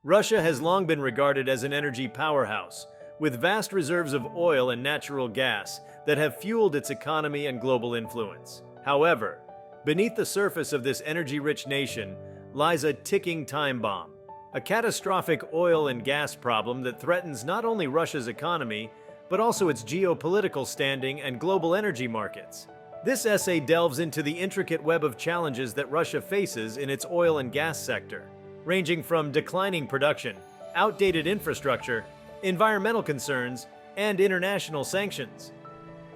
Russia has long been regarded as an energy powerhouse, with vast reserves of oil and natural gas that have fueled its economy and global influence. However, beneath the surface of this energy-rich nation lies a ticking time bomb, a catastrophic oil and gas problem that threatens not only Russia's economy, but also its geopolitical standing and global energy markets. This essay delves into the intricate web of challenges that Russia faces in its oil and gas sector, ranging from declining production, outdated infrastructure, environmental concerns, and international sanctions.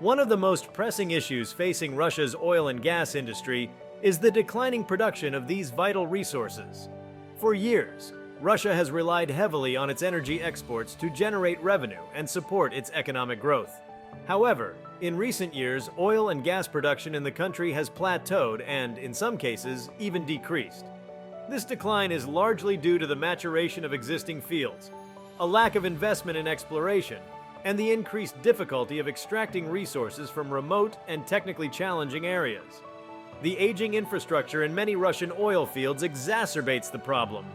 One of the most pressing issues facing Russia's oil and gas industry is the declining production of these vital resources. For years, Russia has relied heavily on its energy exports to generate revenue and support its economic growth. However, in recent years, oil and gas production in the country has plateaued and, in some cases, even decreased. This decline is largely due to the maturation of existing fields, a lack of investment in exploration, and the increased difficulty of extracting resources from remote and technically challenging areas. The aging infrastructure in many Russian oil fields exacerbates the problem.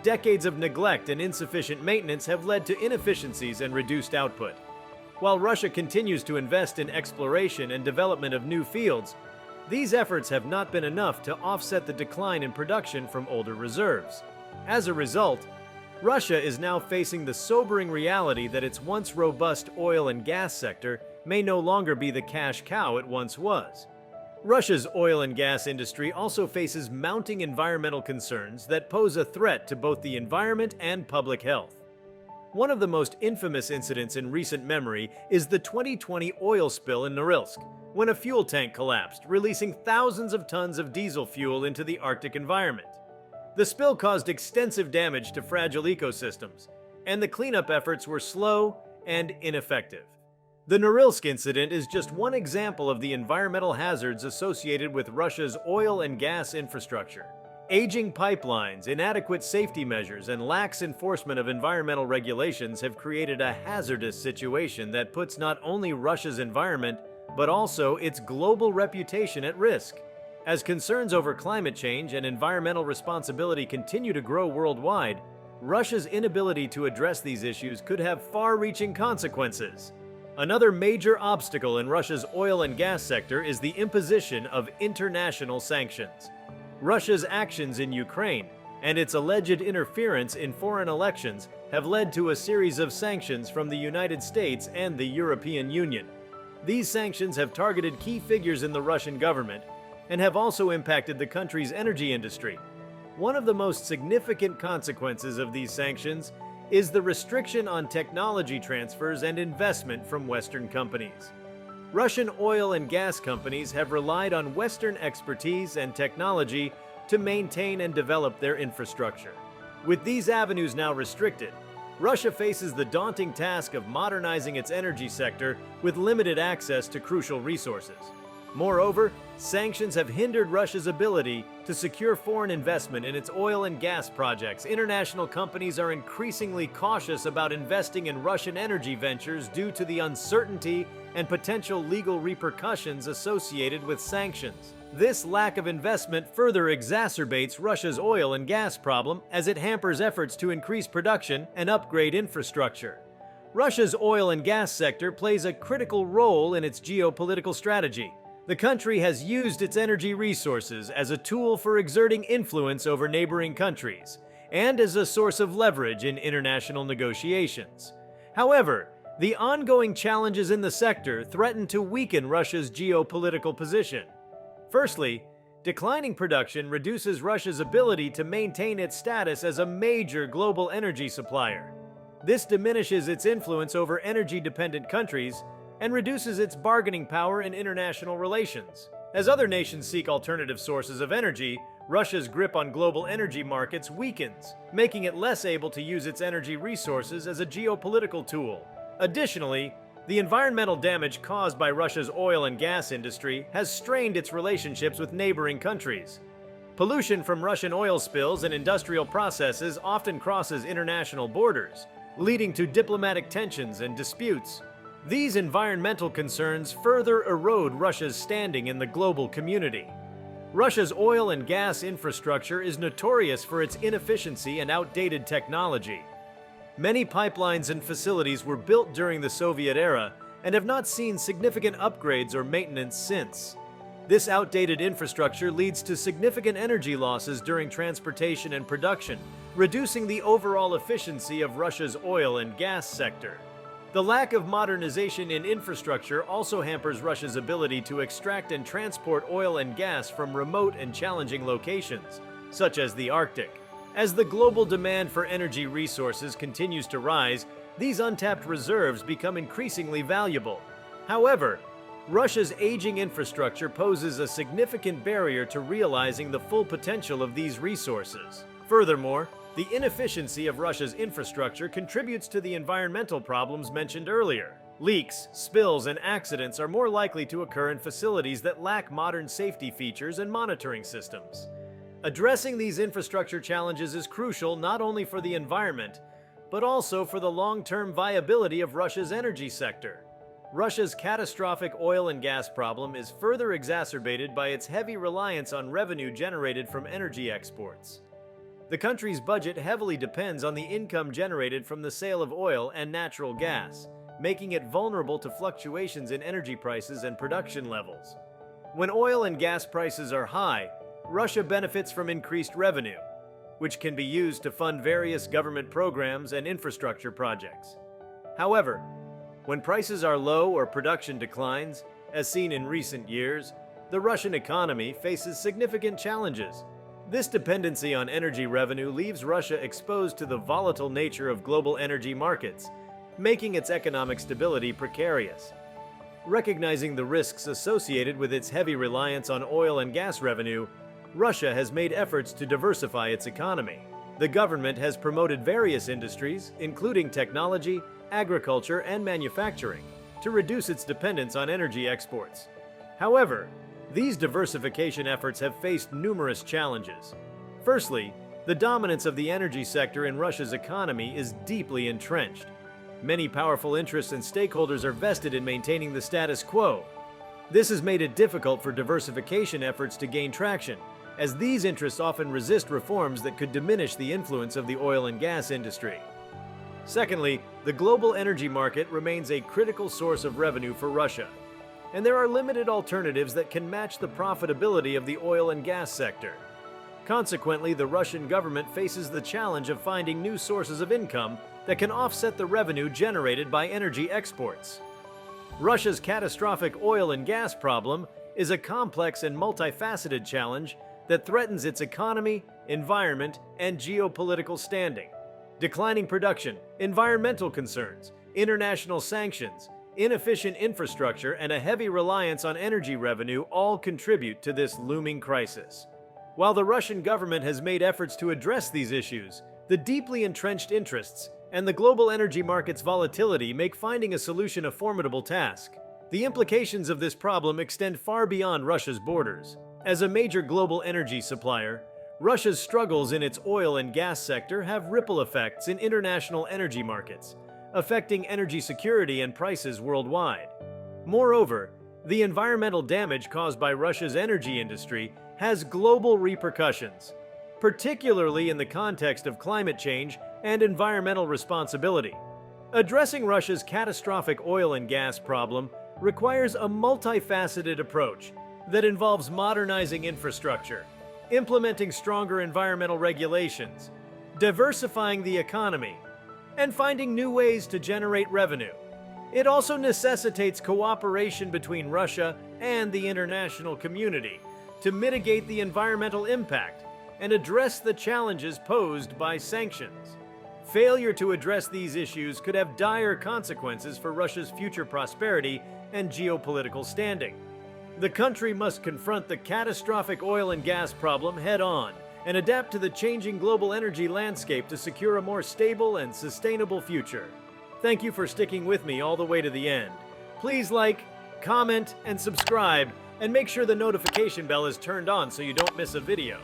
Decades of neglect and insufficient maintenance have led to inefficiencies and reduced output. While Russia continues to invest in exploration and development of new fields, these efforts have not been enough to offset the decline in production from older reserves. As a result, Russia is now facing the sobering reality that its once robust oil and gas sector may no longer be the cash cow it once was. Russia's oil and gas industry also faces mounting environmental concerns that pose a threat to both the environment and public health. One of the most infamous incidents in recent memory is the 2020 oil spill in Norilsk, when a fuel tank collapsed, releasing thousands of tons of diesel fuel into the Arctic environment. The spill caused extensive damage to fragile ecosystems, and the cleanup efforts were slow and ineffective. The Norilsk incident is just one example of the environmental hazards associated with Russia's oil and gas infrastructure. Aging pipelines, inadequate safety measures, and lax enforcement of environmental regulations have created a hazardous situation that puts not only Russia's environment, but also its global reputation at risk. As concerns over climate change and environmental responsibility continue to grow worldwide, Russia's inability to address these issues could have far-reaching consequences. Another major obstacle in Russia's oil and gas sector is the imposition of international sanctions. Russia's actions in Ukraine and its alleged interference in foreign elections have led to a series of sanctions from the United States and the European Union. These sanctions have targeted key figures in the Russian government and have also impacted the country's energy industry. One of the most significant consequences of these sanctions is the restriction on technology transfers and investment from Western companies. Russian oil and gas companies have relied on Western expertise and technology to maintain and develop their infrastructure. With these avenues now restricted, Russia faces the daunting task of modernizing its energy sector with limited access to crucial resources. Moreover, sanctions have hindered Russia's ability to secure foreign investment in its oil and gas projects. International companies are increasingly cautious about investing in Russian energy ventures due to the uncertainty and potential legal repercussions associated with sanctions. This lack of investment further exacerbates Russia's oil and gas problem as it hampers efforts to increase production and upgrade infrastructure. Russia's oil and gas sector plays a critical role in its geopolitical strategy. The country has used its energy resources as a tool for exerting influence over neighboring countries and as a source of leverage in international negotiations. However, the ongoing challenges in the sector threaten to weaken Russia's geopolitical position. Firstly, declining production reduces Russia's ability to maintain its status as a major global energy supplier. This diminishes its influence over energy-dependent countries and reduces its bargaining power in international relations. As other nations seek alternative sources of energy, Russia's grip on global energy markets weakens, making it less able to use its energy resources as a geopolitical tool. Additionally, the environmental damage caused by Russia's oil and gas industry has strained its relationships with neighboring countries. Pollution from Russian oil spills and industrial processes often crosses international borders, leading to diplomatic tensions and disputes. These environmental concerns further erode Russia's standing in the global community. Russia's oil and gas infrastructure is notorious for its inefficiency and outdated technology. Many pipelines and facilities were built during the Soviet era and have not seen significant upgrades or maintenance since. This outdated infrastructure leads to significant energy losses during transportation and production, reducing the overall efficiency of Russia's oil and gas sector. The lack of modernization in infrastructure also hampers Russia's ability to extract and transport oil and gas from remote and challenging locations, such as the Arctic. As the global demand for energy resources continues to rise, these untapped reserves become increasingly valuable. However, Russia's aging infrastructure poses a significant barrier to realizing the full potential of these resources. Furthermore, the inefficiency of Russia's infrastructure contributes to the environmental problems mentioned earlier. Leaks, spills, and accidents are more likely to occur in facilities that lack modern safety features and monitoring systems. Addressing these infrastructure challenges is crucial not only for the environment, but also for the long-term viability of Russia's energy sector. Russia's catastrophic oil and gas problem is further exacerbated by its heavy reliance on revenue generated from energy exports. The country's budget heavily depends on the income generated from the sale of oil and natural gas, making it vulnerable to fluctuations in energy prices and production levels. When oil and gas prices are high, Russia benefits from increased revenue, which can be used to fund various government programs and infrastructure projects. However, when prices are low or production declines, as seen in recent years, the Russian economy faces significant challenges. This dependency on energy revenue leaves Russia exposed to the volatile nature of global energy markets, making its economic stability precarious. Recognizing the risks associated with its heavy reliance on oil and gas revenue, Russia has made efforts to diversify its economy. The government has promoted various industries, including technology, agriculture, and manufacturing, to reduce its dependence on energy exports. However, these diversification efforts have faced numerous challenges. Firstly, the dominance of the energy sector in Russia's economy is deeply entrenched. Many powerful interests and stakeholders are vested in maintaining the status quo. This has made it difficult for diversification efforts to gain traction, as these interests often resist reforms that could diminish the influence of the oil and gas industry. Secondly, the global energy market remains a critical source of revenue for Russia, and there are limited alternatives that can match the profitability of the oil and gas sector. Consequently, the Russian government faces the challenge of finding new sources of income that can offset the revenue generated by energy exports. Russia's catastrophic oil and gas problem is a complex and multifaceted challenge that threatens its economy, environment, and geopolitical standing. Declining production, environmental concerns, international sanctions, inefficient infrastructure, and a heavy reliance on energy revenue all contribute to this looming crisis. While the Russian government has made efforts to address these issues, the deeply entrenched interests and the global energy market's volatility make finding a solution a formidable task. The implications of this problem extend far beyond Russia's borders. As a major global energy supplier, Russia's struggles in its oil and gas sector have ripple effects in international energy markets, affecting energy security and prices worldwide. Moreover, the environmental damage caused by Russia's energy industry has global repercussions, particularly in the context of climate change and environmental responsibility. Addressing Russia's catastrophic oil and gas problem requires a multifaceted approach that involves modernizing infrastructure, implementing stronger environmental regulations, diversifying the economy, and finding new ways to generate revenue. It also necessitates cooperation between Russia and the international community to mitigate the environmental impact and address the challenges posed by sanctions. Failure to address these issues could have dire consequences for Russia's future prosperity and geopolitical standing. The country must confront the catastrophic oil and gas problem head-on and adapt to the changing global energy landscape to secure a more stable and sustainable future. Thank you for sticking with me all the way to the end. Please like, comment, and subscribe, and make sure the notification bell is turned on so you don't miss a video.